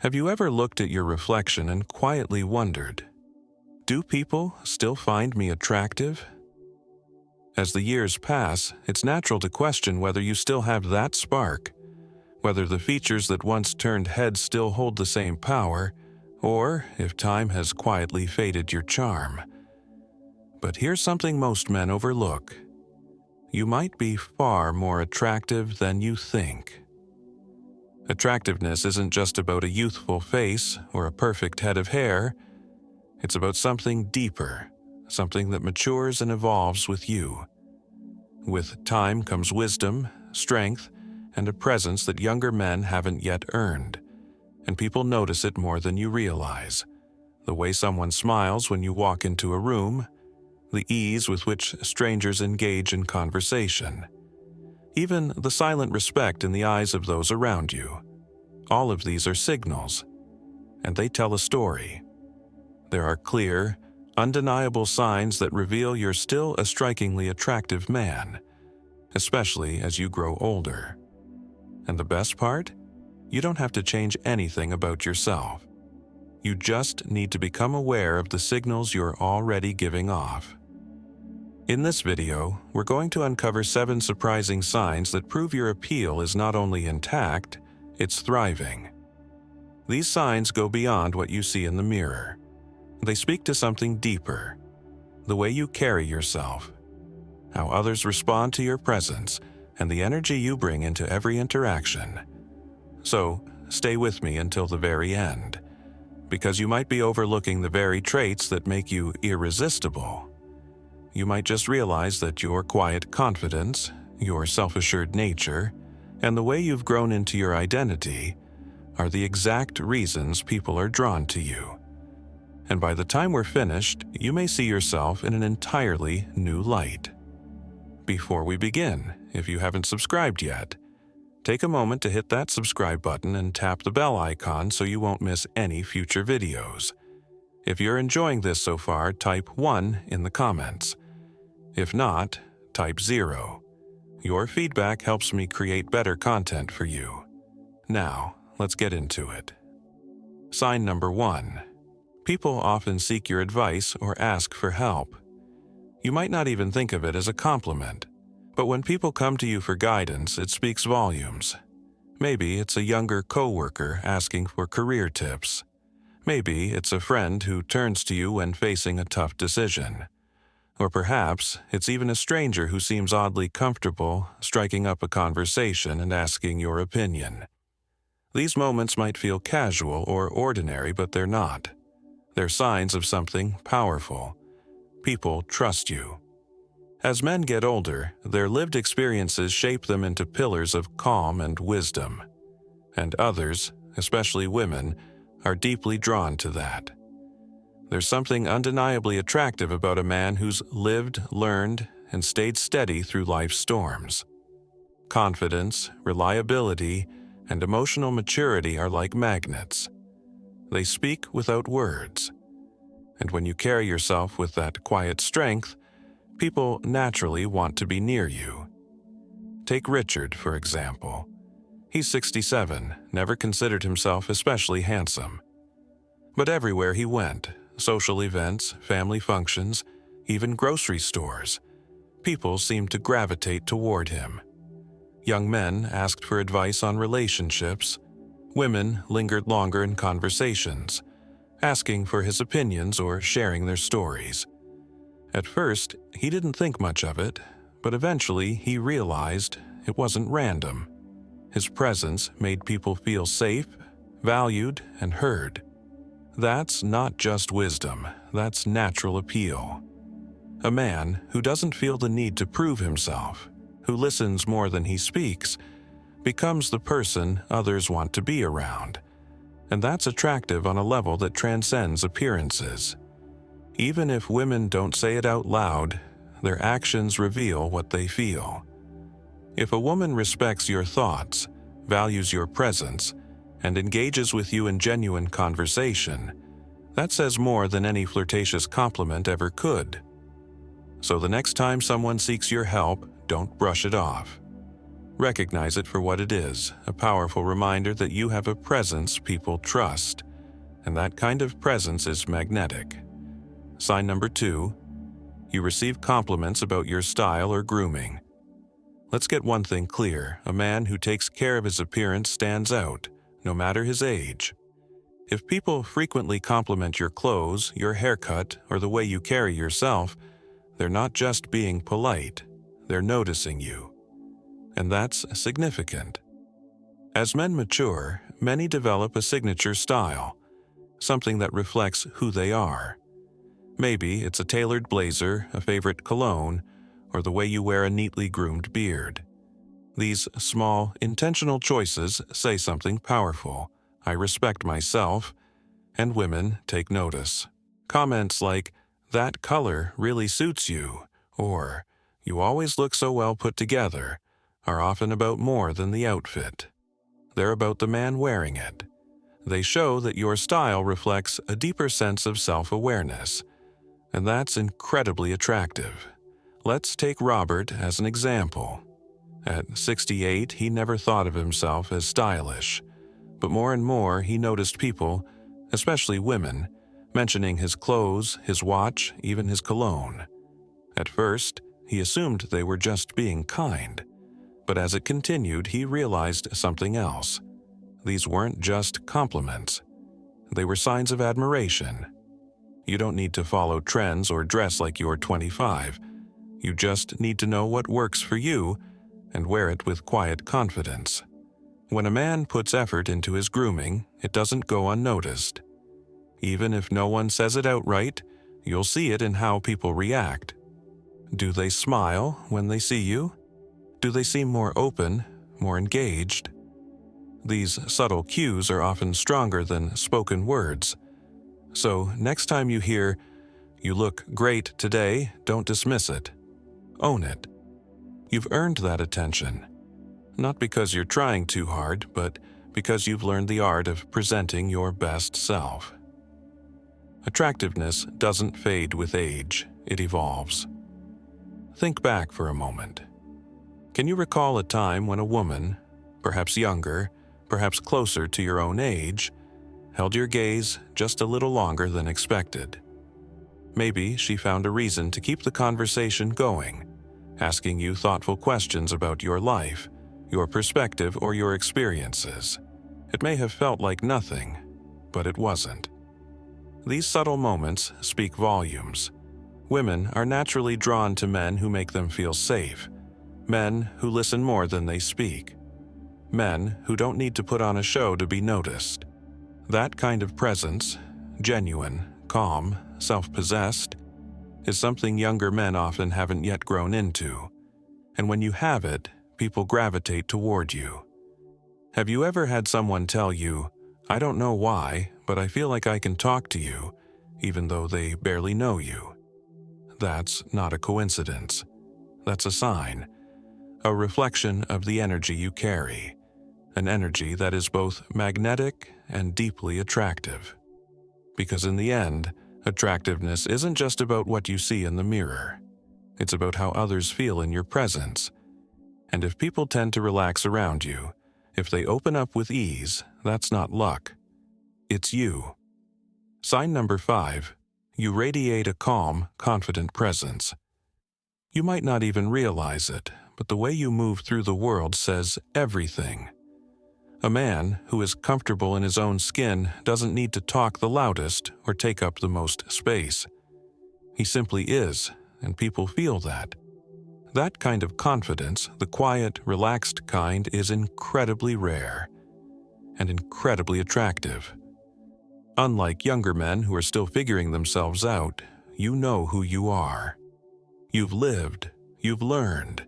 Have you ever looked at your reflection and quietly wondered, do people still find me attractive? As the years pass, it's natural to question whether you still have that spark, whether the features that once turned heads still hold the same power, or if time has quietly faded your charm. But here's something most men overlook. You might be far more attractive than you think. Attractiveness isn't just about a youthful face or a perfect head of hair. It's about something deeper, something that matures and evolves with you. With time comes wisdom, strength, and a presence that younger men haven't yet earned, and people notice it more than you realize. The way someone smiles when you walk into a room, the ease with which strangers engage in conversation, even the silent respect in the eyes of those around you. All of these are signals, and they tell a story. There are clear, undeniable signs that reveal you're still a strikingly attractive man, especially as you grow older. And the best part? You don't have to change anything about yourself. You just need to become aware of the signals you're already giving off. In this video, we're going to uncover 7 surprising signs that prove your appeal is not only intact, it's thriving. These signs go beyond what you see in the mirror. They speak to something deeper: the way you carry yourself, how others respond to your presence, and the energy you bring into every interaction. So, stay with me until the very end, because you might be overlooking the very traits that make you irresistible. You might just realize that your quiet confidence, your self-assured nature, and the way you've grown into your identity are the exact reasons people are drawn to you. And by the time we're finished, you may see yourself in an entirely new light. Before we begin, if you haven't subscribed yet, take a moment to hit that subscribe button and tap the bell icon so you won't miss any future videos. If you're enjoying this so far, type 1 in the comments. If not, type 0. Your feedback helps me create better content for you. Now, let's get into it. Sign number 1. People often seek your advice or ask for help. You might not even think of it as a compliment, but when people come to you for guidance, it speaks volumes. Maybe it's a younger coworker asking for career tips. Maybe it's a friend who turns to you when facing a tough decision. Or perhaps it's even a stranger who seems oddly comfortable striking up a conversation and asking your opinion. These moments might feel casual or ordinary, but they're not. They're signs of something powerful. People trust you. As men get older, their lived experiences shape them into pillars of calm and wisdom. And others, especially women, are deeply drawn to that. There's something undeniably attractive about a man who's lived, learned, and stayed steady through life's storms. Confidence, reliability, and emotional maturity are like magnets. They speak without words. And when you carry yourself with that quiet strength, people naturally want to be near you. Take Richard, for example. He's 67, never considered himself especially handsome. But everywhere he went, social events, family functions, even grocery stores, people seemed to gravitate toward him. Young men asked for advice on relationships. Women lingered longer in conversations, asking for his opinions or sharing their stories. At first, he didn't think much of it, but eventually he realized it wasn't random. His presence made people feel safe, valued, and heard. That's not just wisdom, that's natural appeal. A man who doesn't feel the need to prove himself, who listens more than he speaks, becomes the person others want to be around. And that's attractive on a level that transcends appearances. Even if women don't say it out loud, their actions reveal what they feel. If a woman respects your thoughts, values your presence, and engages with you in genuine conversation, that says more than any flirtatious compliment ever could. So the next time someone seeks your help, don't brush it off. Recognize it for what it is, a powerful reminder that you have a presence people trust, and that kind of presence is magnetic. Sign number 2, you receive compliments about your style or grooming. Let's get one thing clear: a man who takes care of his appearance stands out, no matter his age. If people frequently compliment your clothes, your haircut, or the way you carry yourself, they're not just being polite, they're noticing you. And that's significant. As men mature, many develop a signature style, something that reflects who they are. Maybe it's a tailored blazer, a favorite cologne, or the way you wear a neatly groomed beard. These small, intentional choices say something powerful. I respect myself, and women take notice. Comments like, "That color really suits you," or "You always look so well put together," are often about more than the outfit. They're about the man wearing it. They show that your style reflects a deeper sense of self-awareness, and that's incredibly attractive. Let's take Robert as an example. At 68, he never thought of himself as stylish, but more and more he noticed people, especially women, mentioning his clothes, his watch, even his cologne. At first, he assumed they were just being kind, but as it continued, he realized something else. These weren't just compliments. They were signs of admiration. You don't need to follow trends or dress like you're 25. You just need to know what works for you and wear it with quiet confidence. When a man puts effort into his grooming, it doesn't go unnoticed. Even if no one says it outright, you'll see it in how people react. Do they smile when they see you? Do they seem more open, more engaged? These subtle cues are often stronger than spoken words. So next time you hear, "You look great today," don't dismiss it. Own it. You've earned that attention. Not because you're trying too hard, but because you've learned the art of presenting your best self. Attractiveness doesn't fade with age, it evolves. Think back for a moment. Can you recall a time when a woman, perhaps younger, perhaps closer to your own age, held your gaze just a little longer than expected? Maybe she found a reason to keep the conversation going, asking you thoughtful questions about your life, your perspective, or your experiences. It may have felt like nothing, but it wasn't. These subtle moments speak volumes. Women are naturally drawn to men who make them feel safe, men who listen more than they speak, men who don't need to put on a show to be noticed. That kind of presence, genuine, calm, self-possessed, is something younger men often haven't yet grown into. And when you have it, people gravitate toward you. Have you ever had someone tell you, "I don't know why, but I feel like I can talk to you," even though they barely know you? That's not a coincidence. That's a sign, a reflection of the energy you carry, an energy that is both magnetic and deeply attractive. Because in the end, attractiveness isn't just about what you see in the mirror. It's about how others feel in your presence. And if people tend to relax around you, if they open up with ease, that's not luck. It's you. Sign number 5. You radiate a calm, confident presence. You might not even realize it, but the way you move through the world says everything. A man who is comfortable in his own skin doesn't need to talk the loudest or take up the most space. He simply is, and people feel that. That kind of confidence, the quiet, relaxed kind, is incredibly rare and incredibly attractive. Unlike younger men who are still figuring themselves out, you know who you are. You've lived, you've learned,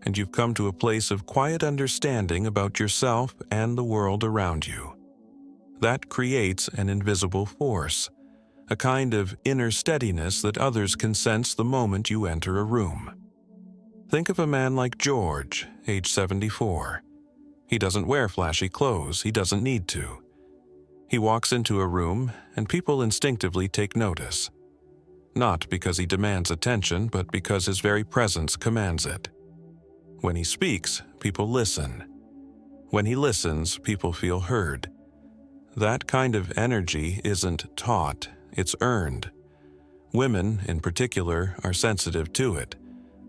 and you've come to a place of quiet understanding about yourself and the world around you. That creates an invisible force, a kind of inner steadiness that others can sense the moment you enter a room. Think of a man like George, age 74. He doesn't wear flashy clothes, he doesn't need to. He walks into a room, and people instinctively take notice. Not because he demands attention, but because his very presence commands it. When he speaks, people listen. When he listens, people feel heard. That kind of energy isn't taught, it's earned. Women, in particular, are sensitive to it.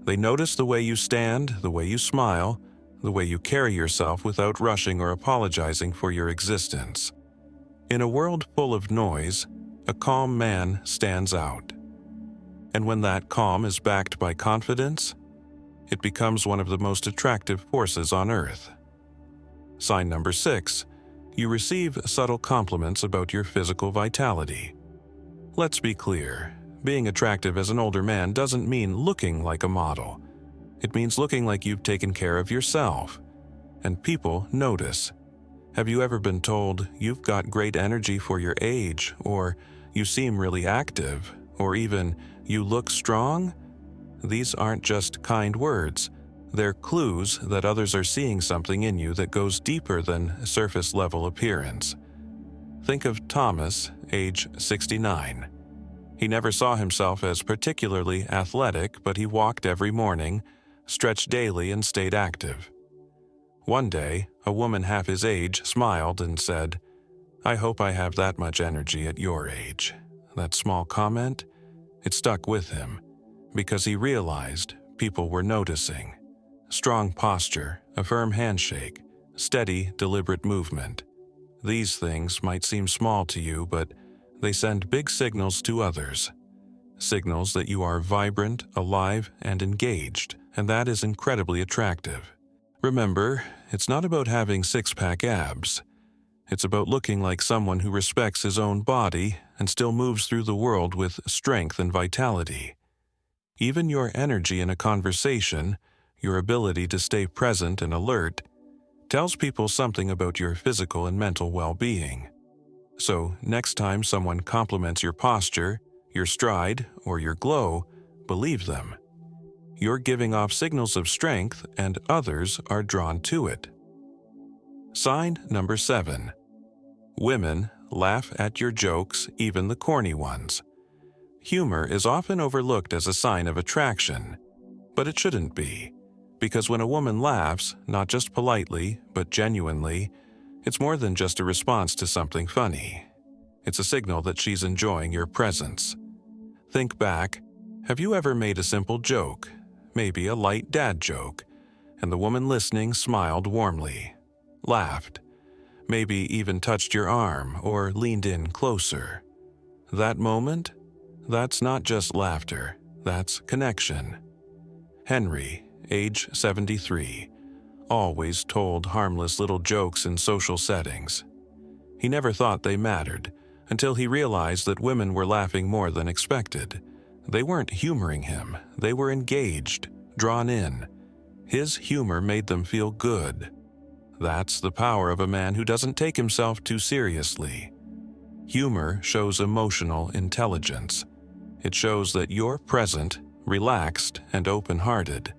They notice the way you stand, the way you smile, the way you carry yourself without rushing or apologizing for your existence. In a world full of noise, a calm man stands out. And when that calm is backed by confidence, it becomes one of the most attractive forces on earth. Sign number 6. You receive subtle compliments about your physical vitality. Let's be clear. Being attractive as an older man doesn't mean looking like a model. It means looking like you've taken care of yourself. And people notice. Have you ever been told, "You've got great energy for your age," or "You seem really active," or even, "You look strong"? These aren't just kind words. They're clues that others are seeing something in you that goes deeper than surface-level appearance. Think of Thomas, age 69. He never saw himself as particularly athletic, but he walked every morning, stretched daily, and stayed active. One day, a woman half his age smiled and said, "I hope I have that much energy at your age." That small comment, it stuck with him, because he realized people were noticing. Strong posture, a firm handshake, steady, deliberate movement. These things might seem small to you, but they send big signals to others. Signals that you are vibrant, alive, and engaged, and that is incredibly attractive. Remember, it's not about having six-pack abs. It's about looking like someone who respects his own body and still moves through the world with strength and vitality. Even your energy in a conversation, your ability to stay present and alert, tells people something about your physical and mental well-being. So, next time someone compliments your posture, your stride, or your glow, believe them. You're giving off signals of strength, and others are drawn to it. Sign number 7. Women laugh at your jokes, even the corny ones. Humor is often overlooked as a sign of attraction, but it shouldn't be, because when a woman laughs, not just politely, but genuinely, it's more than just a response to something funny. It's a signal that she's enjoying your presence. Think back. Have you ever made a simple joke, maybe a light dad joke, and the woman listening smiled warmly, laughed, maybe even touched your arm or leaned in closer? That moment? That's not just laughter, that's connection. Henry, age 73, always told harmless little jokes in social settings. He never thought they mattered, until he realized that women were laughing more than expected. They weren't humoring him, they were engaged, drawn in. His humor made them feel good. That's the power of a man who doesn't take himself too seriously. Humor shows emotional intelligence. It shows that you're present, relaxed, and open-hearted.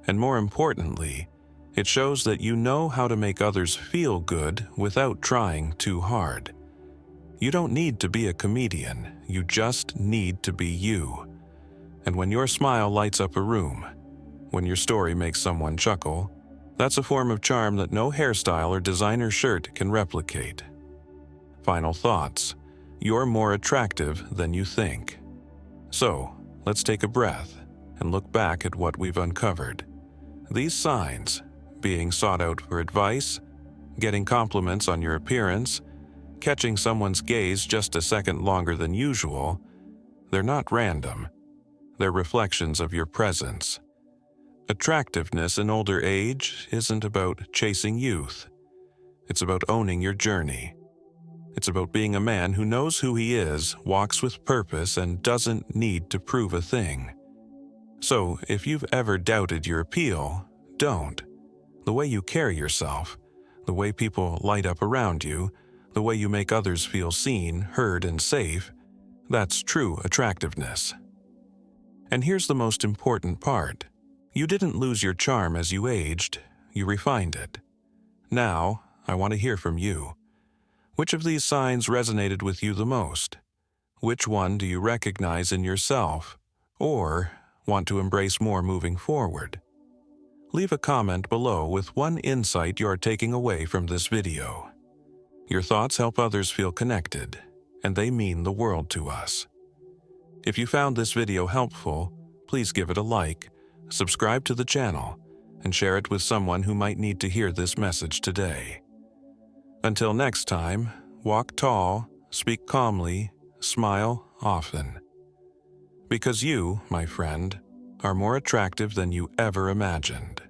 And more importantly, it shows that you know how to make others feel good without trying too hard. You don't need to be a comedian, you just need to be you. And when your smile lights up a room, when your story makes someone chuckle, that's a form of charm that no hairstyle or designer shirt can replicate. Final thoughts. You're more attractive than you think. So, let's take a breath and look back at what we've uncovered. These signs, being sought out for advice, getting compliments on your appearance, catching someone's gaze just a second longer than usual, they're not random. They're reflections of your presence. Attractiveness in older age isn't about chasing youth. It's about owning your journey. It's about being a man who knows who he is, walks with purpose, and doesn't need to prove a thing. So, if you've ever doubted your appeal, don't. The way you carry yourself, the way people light up around you, the way you make others feel seen, heard, and safe, that's true attractiveness. And here's the most important part. You didn't lose your charm as you aged, you refined it. Now, I want to hear from you. Which of these signs resonated with you the most? Which one do you recognize in yourself, or want to embrace more moving forward? Leave a comment below with one insight you are taking away from this video. Your thoughts help others feel connected, and they mean the world to us. If you found this video helpful, please give it a like, subscribe to the channel, and share it with someone who might need to hear this message today. Until next time, walk tall, speak calmly, smile often. Because you, my friend, are more attractive than you ever imagined.